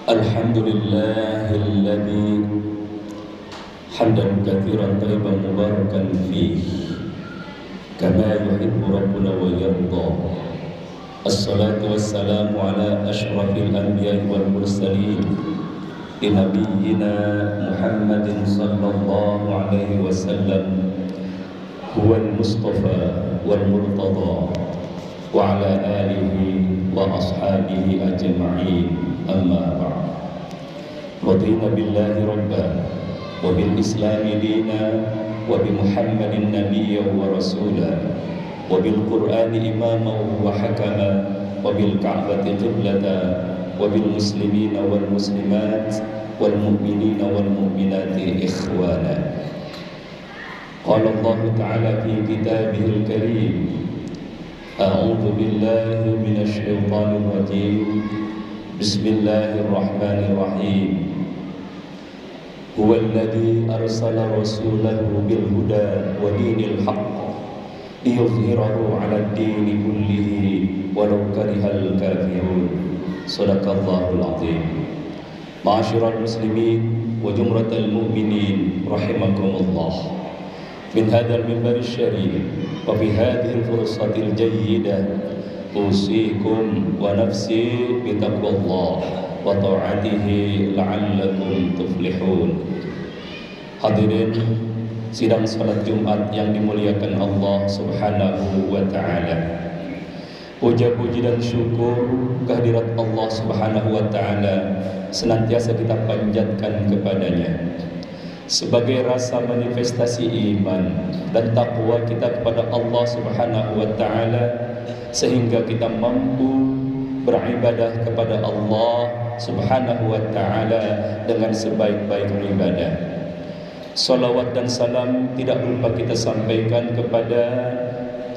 Alhamdulillahilladzi hamdan katsiran thayyiban mubarakan fihi kama yuhibbu rabbuna wa yarda. Assalatu wassalamu ala asyrafil anbiya'i wal mursalin nabiyyina Muhammadin sallallahu alaihi wasallam huwal mustafa wal murtada wa ala alihi wa ashabihi ajma'in. Amma ba'd. Radina billahi rabba wa bil islami dina wa bi Muhammadin nabiyya wa rasula wa bil qur'ani imama wa hakama wa bil ka'bati qiblata wa bil muslimina wal muslimat wal mu'minina wal mu'minati ikhwana. Qala Allah ta'ala fi kitabihil karim, a'udzu billahi minasy syaithanir rajim. Bismillahirrahmanirrahim. Huwallazi arsala rasulahu bil huda wa dinil haqq liyuzhirahu 'alad dini kullihi walau karihal kafirun. Shadaqallahul 'azim. Ma'asyiral muslimin wa jumratal mu'minin rahimakumullah. Min hadzal minbaril syarif wa fi hadhil fursatil jayyidah usikum wa nafsi bitaqwallah wa ta'atihi la'allakum tuflihun. Hadirin sidang salat Jumat yang dimuliakan Allah Subhanahu wa taala. Puja-puji dan syukur kehadirat Allah Subhanahu wa taala senantiasa kita panjatkan kepadanya sebagai rasa manifestasi iman dan takwa kita kepada Allah Subhanahu wa taala, sehingga kita mampu beribadah kepada Allah Subhanahu wa taala dengan sebaik-baik ibadah. Salawat dan salam tidak lupa kita sampaikan kepada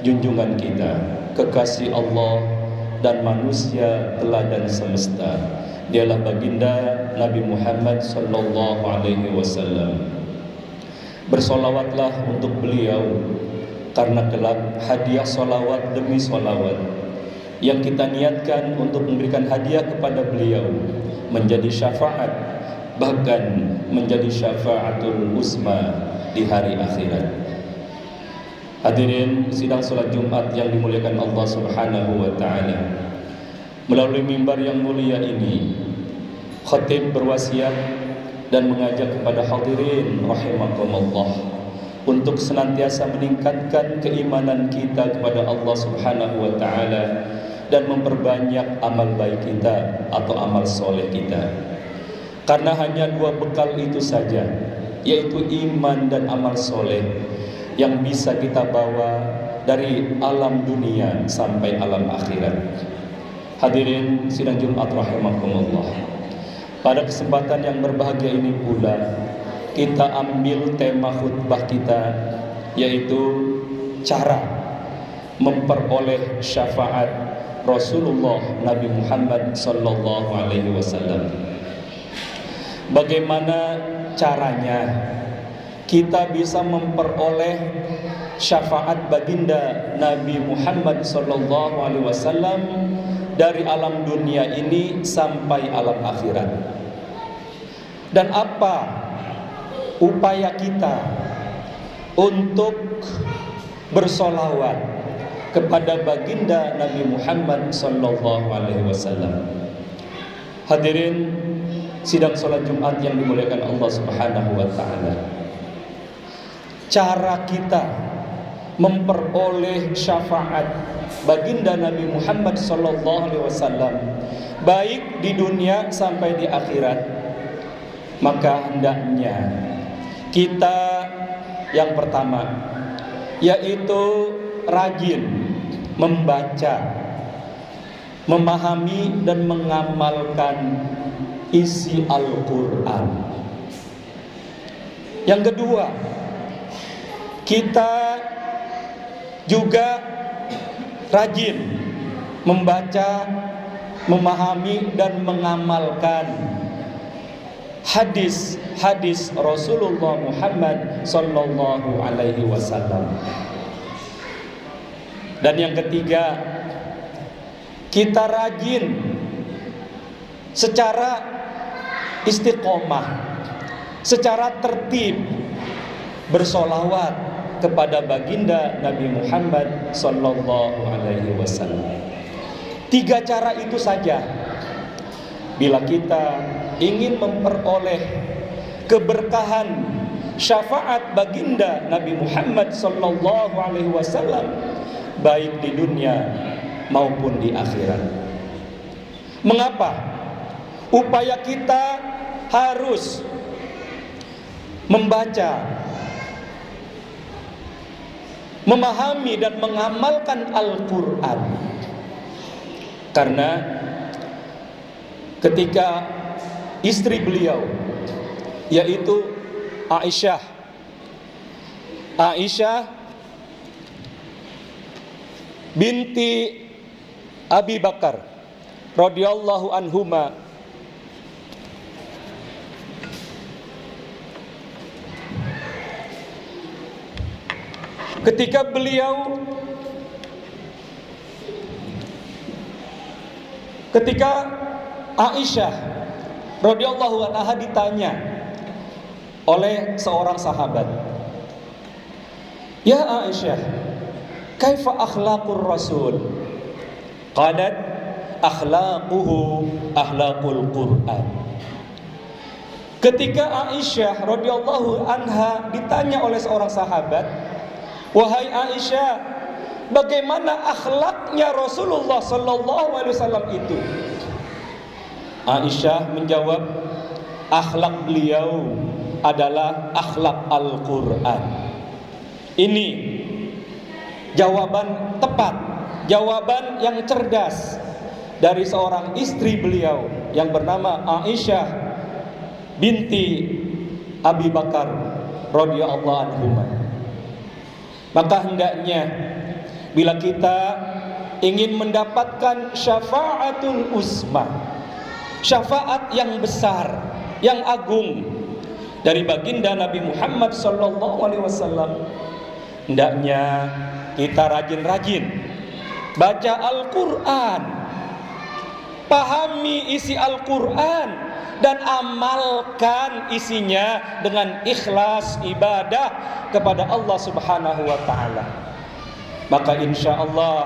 junjungan kita, kekasih Allah dan manusia teladan semesta. Dialah baginda Nabi Muhammad sallallahu alaihi wasallam. Bersolawatlah untuk beliau, karena kelak hadiah solawat demi solawat yang kita niatkan untuk memberikan hadiah kepada beliau menjadi syafaat, bahkan menjadi syafaatul uzma di hari akhirat. Hadirin sidang salat Jumat yang dimuliakan Allah Subhanahu wa taala, melalui mimbar yang mulia ini khatib berwasiat dan mengajak kepada hadirin rahimakumullah untuk senantiasa meningkatkan keimanan kita kepada Allah Subhanahu wa taala dan memperbanyak amal baik kita atau amal soleh kita. Karena hanya dua bekal itu saja, yaitu iman dan amal soleh, yang bisa kita bawa dari alam dunia sampai alam akhirat. Hadirin sidang Jumat rahimakumullah, pada kesempatan yang berbahagia ini pula kita ambil tema khutbah kita, yaitu cara memperoleh syafaat Rasulullah Nabi Muhammad sallallahu alaihi wasallam. Bagaimana caranya kita bisa memperoleh syafaat baginda Nabi Muhammad sallallahu alaihi wasallam dari alam dunia ini sampai alam akhirat. Dan apa upaya kita untuk bersolawat kepada baginda Nabi Muhammad sallallahu alaihi wasallam? Hadirin sidang salat Jumat yang dimuliakan Allah Subhanahu wa taala. Cara kita memperoleh syafaat baginda Nabi Muhammad sallallahu alaihi wasallam baik di dunia sampai di akhirat, maka hendaknya kita yang pertama yaitu rajin membaca, memahami dan mengamalkan isi Al-Quran. Yang kedua, kita juga rajin membaca, memahami dan mengamalkan hadis-hadis Rasulullah Muhammad sallallahu alaihi wasallam. Dan yang ketiga, kita rajin secara istiqomah, secara tertib bersolawat kepada baginda Nabi Muhammad sallallahu alaihi wasallam. 3 cara itu saja. Bila kita ingin memperoleh keberkahan syafaat baginda Nabi Muhammad sallallahu alaihi wasallam baik di dunia maupun di akhirat. Mengapa? Upaya kita harus membaca, memahami dan mengamalkan Al-Quran. Karena ketika istri beliau yaitu Aisyah binti Abi Bakar radhiyallahu anhuma ketika Aisyah radhiyallahu anha ditanya oleh seorang sahabat, "Ya Aisyah, kaifa akhlaqur Rasul?" Qalat, "Akhlaquhu akhlaqul Qur'an." Ketika Aisyah radhiyallahu anha ditanya oleh seorang sahabat, "Wahai Aisyah, bagaimana akhlaknya Rasulullah sallallahu alaihi wasallam itu?" Aisyah menjawab, akhlak beliau adalah akhlak Al-Quran. Ini jawaban tepat, jawaban yang cerdas dari seorang istri beliau yang bernama Aisyah binti Abi Bakar radhiyallahu anhu. Maka hendaknya bila kita ingin mendapatkan syafaatul uzma, syafaat yang besar, yang agung dari baginda Nabi Muhammad sallallahu alaihi wasallam, hendaknya kita rajin-rajin baca Al-Quran, pahami isi Al-Quran dan amalkan isinya dengan ikhlas ibadah kepada Allah Subhanahu wa taala. Maka insyaallah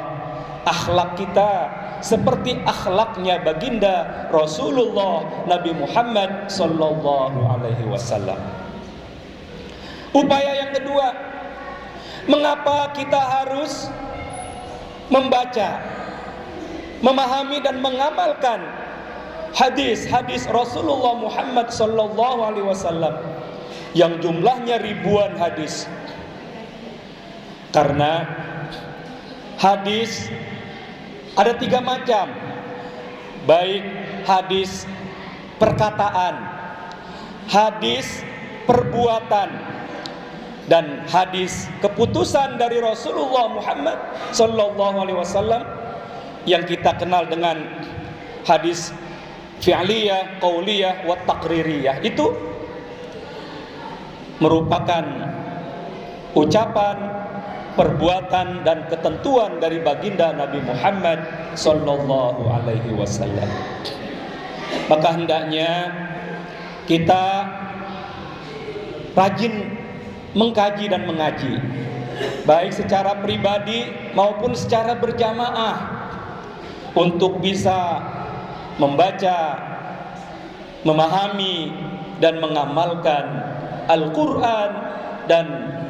akhlak kita seperti akhlaknya baginda Rasulullah Nabi Muhammad sallallahu alaihi wasallam. Upaya yang kedua, mengapa kita harus membaca, memahami dan mengamalkan hadis-hadis Rasulullah Muhammad sallallahu alaihi wasallam yang jumlahnya ribuan hadis? Karena hadis ada 3 macam, baik hadis perkataan, hadis perbuatan, dan hadis keputusan dari Rasulullah Muhammad sallallahu alaihi wasallam yang kita kenal dengan hadis fi'liyah, qauliyah, wa taqririyah. Itu merupakan ucapan perbuatan dan ketentuan dari baginda Nabi Muhammad sallallahu alaihi wasallam. Maka hendaknya kita rajin mengkaji dan mengaji, baik secara pribadi maupun secara berjamaah, untuk bisa membaca, memahami dan mengamalkan Al-Quran dan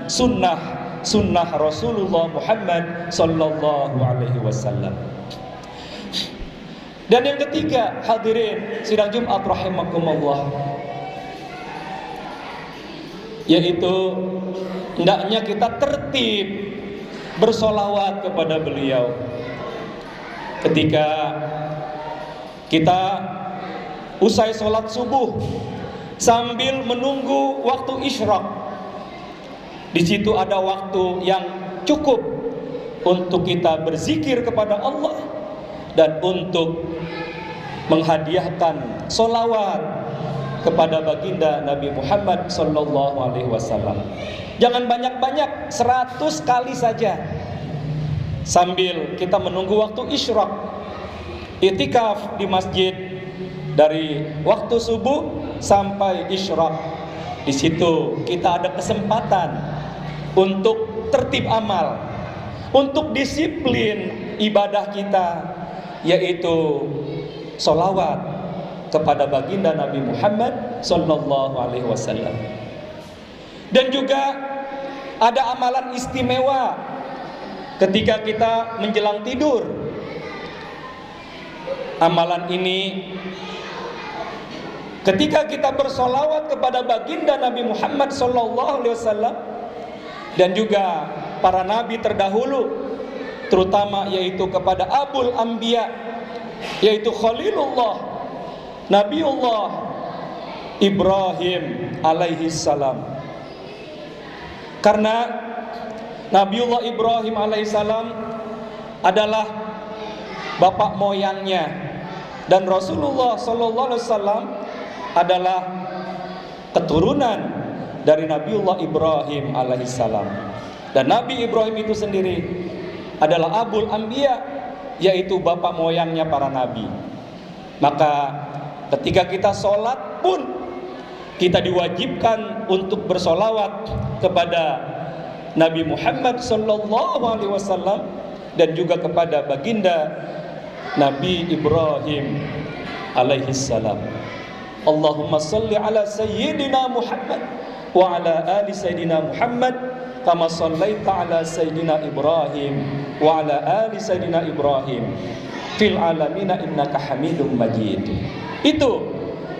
sunnah Rasulullah Muhammad sallallahu alaihi wasallam. Dan yang ketiga, hadirin sidang Jumat rahimakumullah, yaitu hendaknya kita tertib bersolawat kepada beliau ketika kita usai sholat subuh sambil menunggu waktu isyraq. Di situ ada waktu yang cukup untuk kita berzikir kepada Allah dan untuk menghadiahkan solawat kepada baginda Nabi Muhammad sallallahu alaihi wasallam. Jangan banyak-banyak, 100 kali saja sambil kita menunggu waktu isyraq. Itikaf di masjid dari waktu subuh sampai isyraq. Di situ kita ada kesempatan untuk tertib amal, untuk disiplin ibadah kita, yaitu solawat kepada baginda Nabi Muhammad sallallahu alaihi wasallam. Dan juga ada amalan istimewa ketika kita menjelang tidur. Amalan ini ketika kita bersolawat kepada baginda Nabi Muhammad sallallahu alaihi wasallam dan juga para nabi terdahulu, terutama yaitu kepada Abul Anbiya, yaitu Khalilullah Nabiullah Ibrahim alaihi salam. Karena Nabiullah Ibrahim alaihi salam adalah bapak moyangnya, dan Rasulullah sallallahu alaihi wasallam adalah keturunan dari Nabiullah Ibrahim alaihi salam. Dan Nabi Ibrahim itu sendiri adalah Abul Anbiya, yaitu bapak moyangnya para nabi. Maka ketika kita sholat pun kita diwajibkan untuk bersolawat kepada Nabi Muhammad sallallahu alaihi wasallam dan juga kepada baginda Nabi Ibrahim alaihi salam. Allahumma salli ala sayyidina Muhammad wa ala ali sayyidina Muhammad kama sallaita ala sayyidina Ibrahim wa ala ali sayyidina Ibrahim fil alamina innaka Hamidum Majid. Itu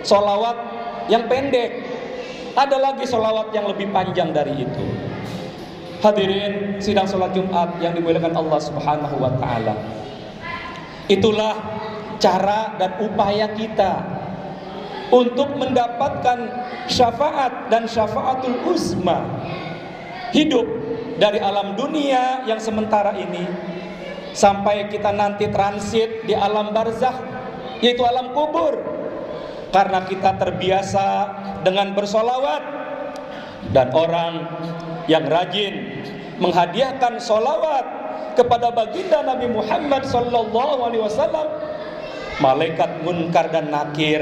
solawat yang pendek. Ada lagi solawat yang lebih panjang dari itu. Hadirin sidang sholat Jumat yang dimuliakan Allah Subhanahu wa ta'ala, itulah cara dan upaya kita untuk mendapatkan syafaat dan syafaatul uzma, hidup dari alam dunia yang sementara ini sampai kita nanti transit di alam barzakh, yaitu alam kubur. Karena kita terbiasa dengan bersolawat, dan orang yang rajin menghadiahkan solawat kepada baginda Nabi Muhammad sallallahu alaihi wasallam, malaikat munkar dan nakir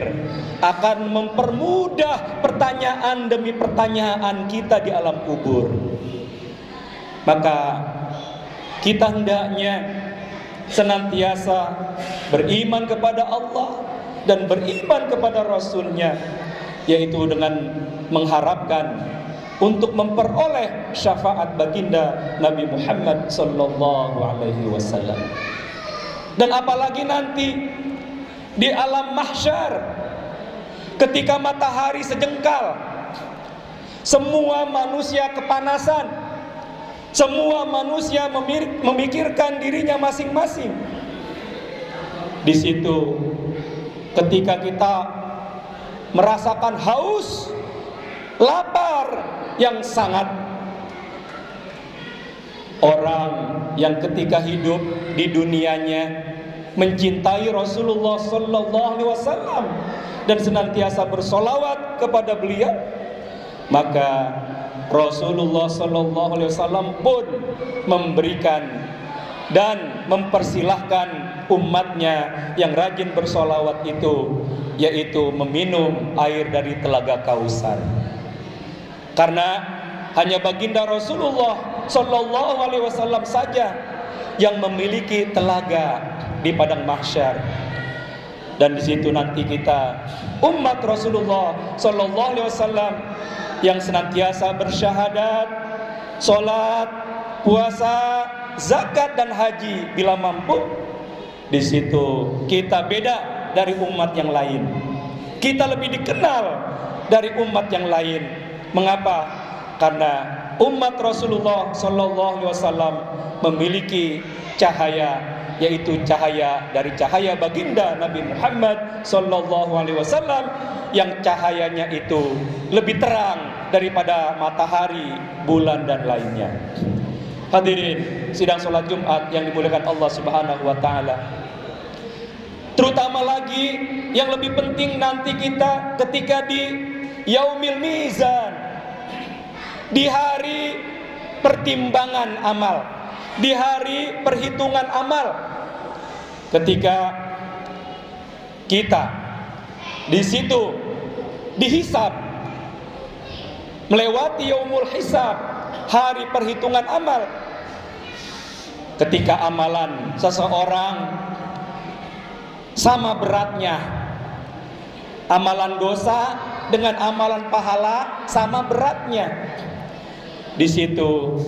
akan mempermudah pertanyaan demi pertanyaan kita di alam kubur. Maka kita hendaknya senantiasa beriman kepada Allah dan beriman kepada Rasulnya, yaitu dengan mengharapkan untuk memperoleh syafaat baginda Nabi Muhammad sallallahu alaihi wasallam. Dan apalagi nanti di alam mahsyar, ketika matahari sejengkal, semua manusia kepanasan, semua manusia memikirkan dirinya masing-masing. Di situ ketika kita merasakan haus, lapar yang sangat, orang yang ketika hidup di dunianya mencintai Rasulullah sallallahu alaihi wasallam dan senantiasa bersolawat kepada beliau, maka Rasulullah sallallahu alaihi wasallam pun memberikan dan mempersilahkan umatnya yang rajin bersolawat itu, yaitu meminum air dari telaga Kausar. Karena hanya baginda Rasulullah sallallahu alaihi wasallam saja yang memiliki telaga di padang mahsyar. Dan di situ nanti kita umat Rasulullah sallallahu alaihi wasallam yang senantiasa bersyahadat, salat, puasa, zakat dan haji bila mampu. Di situ kita beda dari umat yang lain. Kita lebih dikenal dari umat yang lain. Mengapa? Karena umat Rasulullah sallallahu alaihi wasallam memiliki cahaya, yaitu cahaya dari cahaya baginda Nabi Muhammad sallallahu alaihi wasallam, yang cahayanya itu lebih terang daripada matahari, bulan dan lainnya. Hadirin sidang salat Jumat yang dimuliakan Allah Subhanahu wa taala. Terutama lagi yang lebih penting nanti kita ketika di Yaumil Mizan, di hari pertimbangan amal, di hari perhitungan amal, ketika kita di situ dihisab, melewati yaumul hisab, hari perhitungan amal, ketika amalan seseorang sama beratnya, amalan dosa dengan amalan pahala sama beratnya. Di situ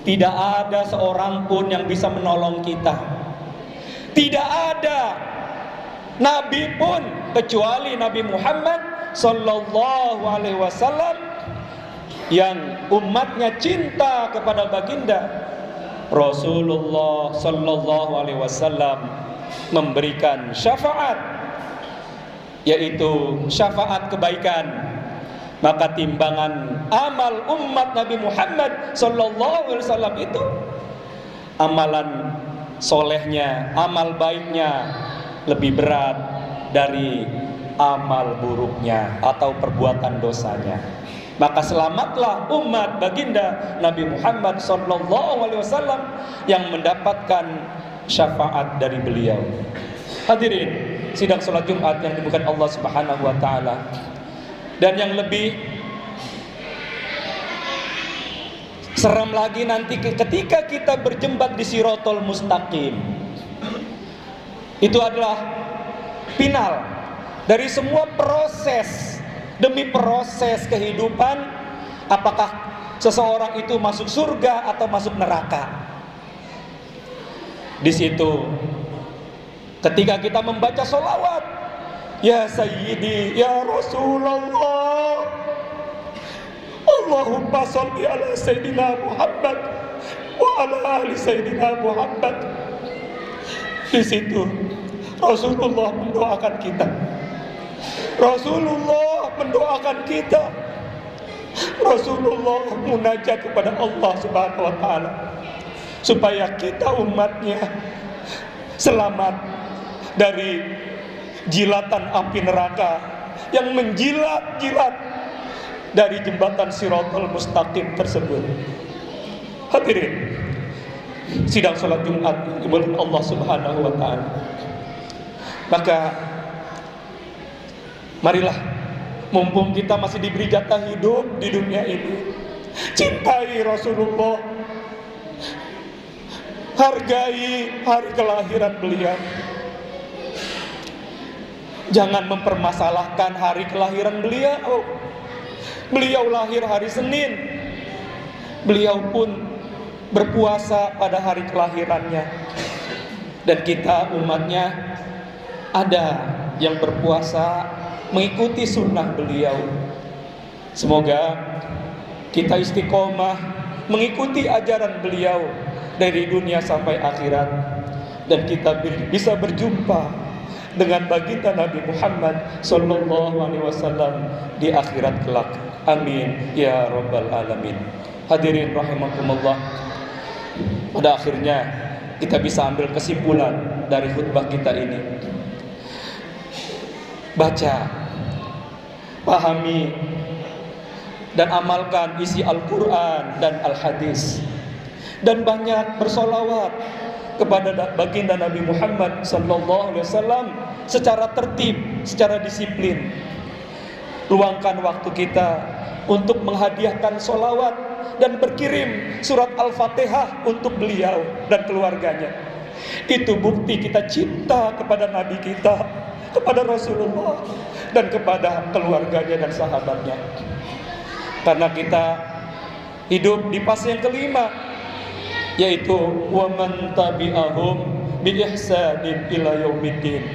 tidak ada seorang pun yang bisa menolong kita. Tidak ada nabi pun kecuali Nabi Muhammad sallallahu alaihi wasallam yang umatnya cinta kepada baginda Rasulullah sallallahu alaihi wasallam, memberikan syafaat, yaitu syafaat kebaikan. Maka timbangan amal umat Nabi Muhammad sallallahu alaihi wasallam itu, amalan solehnya, amal baiknya lebih berat dari amal buruknya atau perbuatan dosanya. Maka selamatlah umat baginda Nabi Muhammad sallallahu alaihi wasallam yang mendapatkan syafaat dari beliau. Hadirin sidang salat Jumat yang dimuliakan Allah Subhanahu wa taala. Dan yang lebih seram lagi nanti ketika kita berjembat di Siratal Mustaqim. Itu adalah final dari semua proses demi proses kehidupan, apakah seseorang itu masuk surga atau masuk neraka. Di situ ketika kita membaca sholawat, ya Sayyidi, ya Rasulullah, Allahumma salli ala Sayyidina Muhammad wa ala ali Sayyidina Muhammad. Di situ Rasulullah mendoakan kita. Rasulullah mendoakan kita. Rasulullah munajat kepada Allah Subhanahu wa taala supaya kita umatnya selamat dari jilatan api neraka yang menjilat-jilat dari jembatan Siratal Mustaqim tersebut. Hadirin sidang salat Jumat dimuliakan Allah Subhanahu wa taala. Maka marilah, mumpung kita masih diberi jatah hidup di dunia ini, cintai Rasulullah, hargai hari kelahiran beliau. Jangan mempermasalahkan hari kelahiran beliau. Beliau lahir hari Senin, beliau pun berpuasa pada hari kelahirannya. Dan kita umatnya ada yang berpuasa mengikuti sunnah beliau. Semoga kita istiqomah mengikuti ajaran beliau dari dunia sampai akhirat, dan kita bisa berjumpa dengan baginda Nabi Muhammad sallallahu alaihi wasallam di akhirat kelak. Amin ya rabbal alamin. Hadirin rahimakumullah. Pada akhirnya kita bisa ambil kesimpulan dari khutbah kita ini. Baca, pahami dan amalkan isi Al-Quran dan Al-Hadis, dan banyak bersolawat kepada baginda Nabi Muhammad SAW secara tertib, secara disiplin. Luangkan waktu kita untuk menghadiahkan solawat dan berkirim surat Al-Fatihah untuk beliau dan keluarganya. Itu bukti kita cinta kepada Nabi kita, kepada Rasulullah, dan kepada keluarganya dan sahabatnya. Karena kita hidup di fase yang kelima, yaitu wa man tabi'ahum bi ihsanin ila yaumiddin,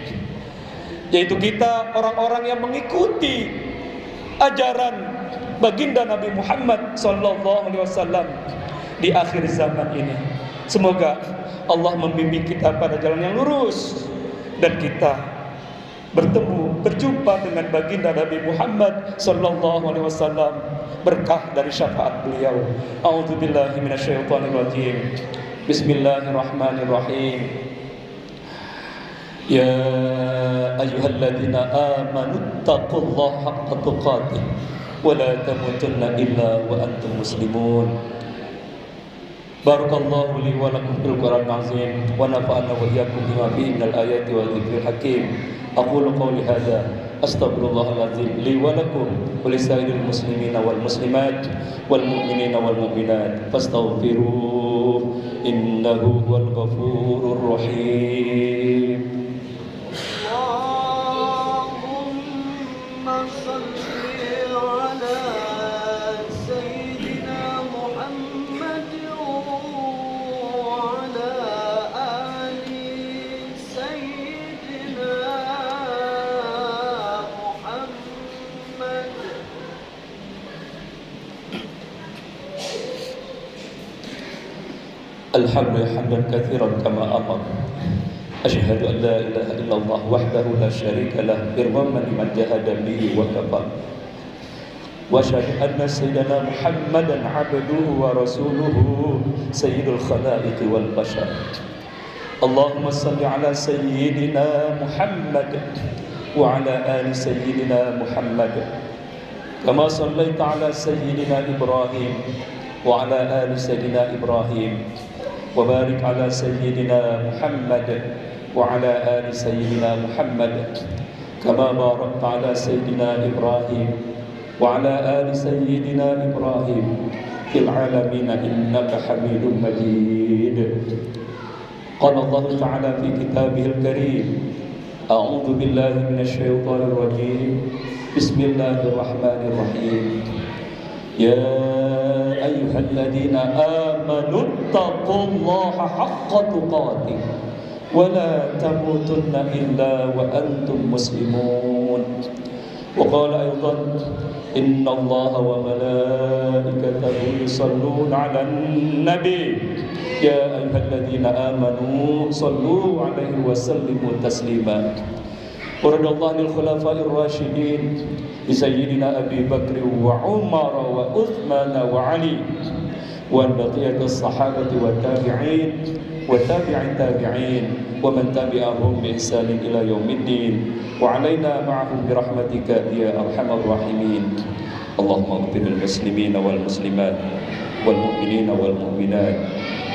yaitu kita orang-orang yang mengikuti ajaran baginda Nabi Muhammad SAW di akhir zaman ini. Semoga Allah membimbing kita pada jalan yang lurus, dan kita berjumpa dengan baginda Nabi Muhammad SAW berkah dari syafaat beliau. A'udzubillahi minasyaitonirrajim. Bismillahirrahmanirrahim. Ya ayyuhalladzina amanu taqullaha haqqa tuqatih wa la tamutunna illa wa antum muslimun. Barakallahu li wa lakum fil Qur'anil azim wa nafa'ana wa iyyakum bima fihi minal ayati wa dzikril hakim. Aqulu qawli hadza astaghfirullahal azim li wa lakum wa lisairil muslimina wal muslimat wal mu'minina wal mu'minat fastaghfiruhu innahu huwal ghafurur rahim. Allahumma salli ala sayyidina Muhammad wa ala ali sayyidina Muhammad. Alhamdulillah hamdan katsiran kama amar. Asyhadu an la ilaha illallah wahdahu la syarika lah irwaman liman jahada bihi wa kafar. Wa asyhadu anna sayyidana Muhammadan abduhu wa rasuluhu sayyidul khalaiqi wal bashar. Allahumma salli ala sayyidina Muhammad wa ala ali sayyidina Muhammad kama sallaita ala sayyidina Ibrahim wa ala ali sayyidina Ibrahim wa barik ala sayyidina Muhammad وعلى آل سيدنا محمد كما باركت على سيدنا إبراهيم وعلى آل سيدنا إبراهيم في العالمين إنك حميد مجيد. قال الله تعالى في كتابه الكريم أعوذ بالله من الشيطان الرجيم بسم الله الرحمن الرحيم يا أيها الذين آمنوا اتقوا الله حق تقاته ولا تموتن إلا وأنتم مسلمون. وقال أيضا إن الله وملائكته يصلون على النبي يا أيها الذين آمنوا صلوا عليه وسلموا تسليما. ورضي الله عن الخلفاء الراشدين بسيدنا أبي بكر وعمر وعثمان وعلي وعن بقية الصحابة والتابعين وتابع التابعين ومن تبعهم بإحسان إلى يوم الدين وعلينا معهم برحمتك يا أرحم الراحمين. اللهم اغفر للمسلمين والمسلمات والمؤمنين والمؤمنات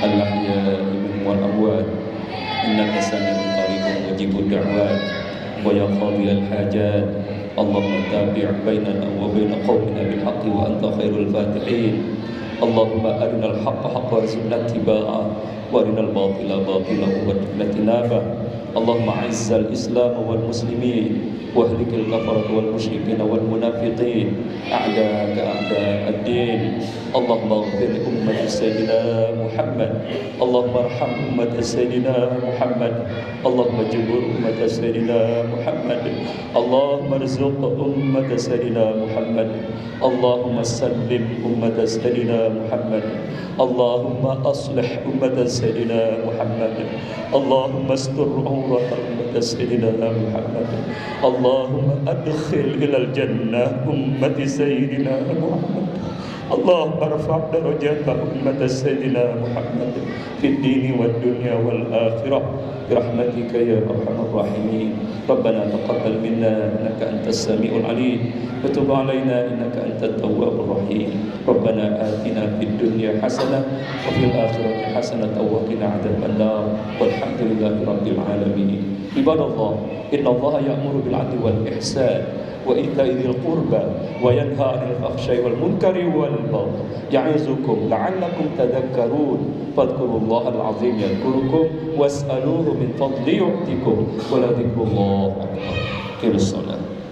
الأحياء منهم والأموات إنك سميع قريب مجيب الدعوات ويا قاضي الحاجات. اللهم تابع بيننا وبين قومنا بالحق وأنت خير الفاتحين. اللهم أرنا الحق حقا وارزقنا اتباعه وارنا الباطل باطلا وارزقنا اجتنابه. اللهم أعز الإسلام والمسلمين واهلك الكفرة والمشركين والمنافقين أعداءك أعداء الدين. اللهم اغفر لأمة سيدنا محمد. اللهم ارحم أمة سيدنا محمد. اللهم جبر أمة سيدنا محمد. اللهم ارزق أمة سيدنا محمد. اللهم سلم أمة سيدنا محمد. اللهم أصلح أمة سيدنا محمد. اللهم استر عورة أمة سيدنا محمد. اللهم أدخل إلى الجنة أمة سيدنا محمد اللهم ارفع درجات أمة سيدنا محمد في الدين والدنيا والآخرة برحمتك يا أرحم الراحمين. ربنا تقبل منا إنك أنت السميع العليم وتب علينا إنك أنت التواب الرحيم. ربنا آتنا في الدنيا حسنة وفي الآخرة حسنة وقنا عذاب النار والحمد لله رب العالمين. عباد الله إن الله يأمر بالعدل والإحسان وإيتاء ذي القربى وينهى عن الفحشاء والمنكر والبغي يعظكم لعلكم تذكرون فاذكروا الله العظيم يذكركم واسألوه من فضله يؤتكم ولذكر الله أكبر. قم الصلاة.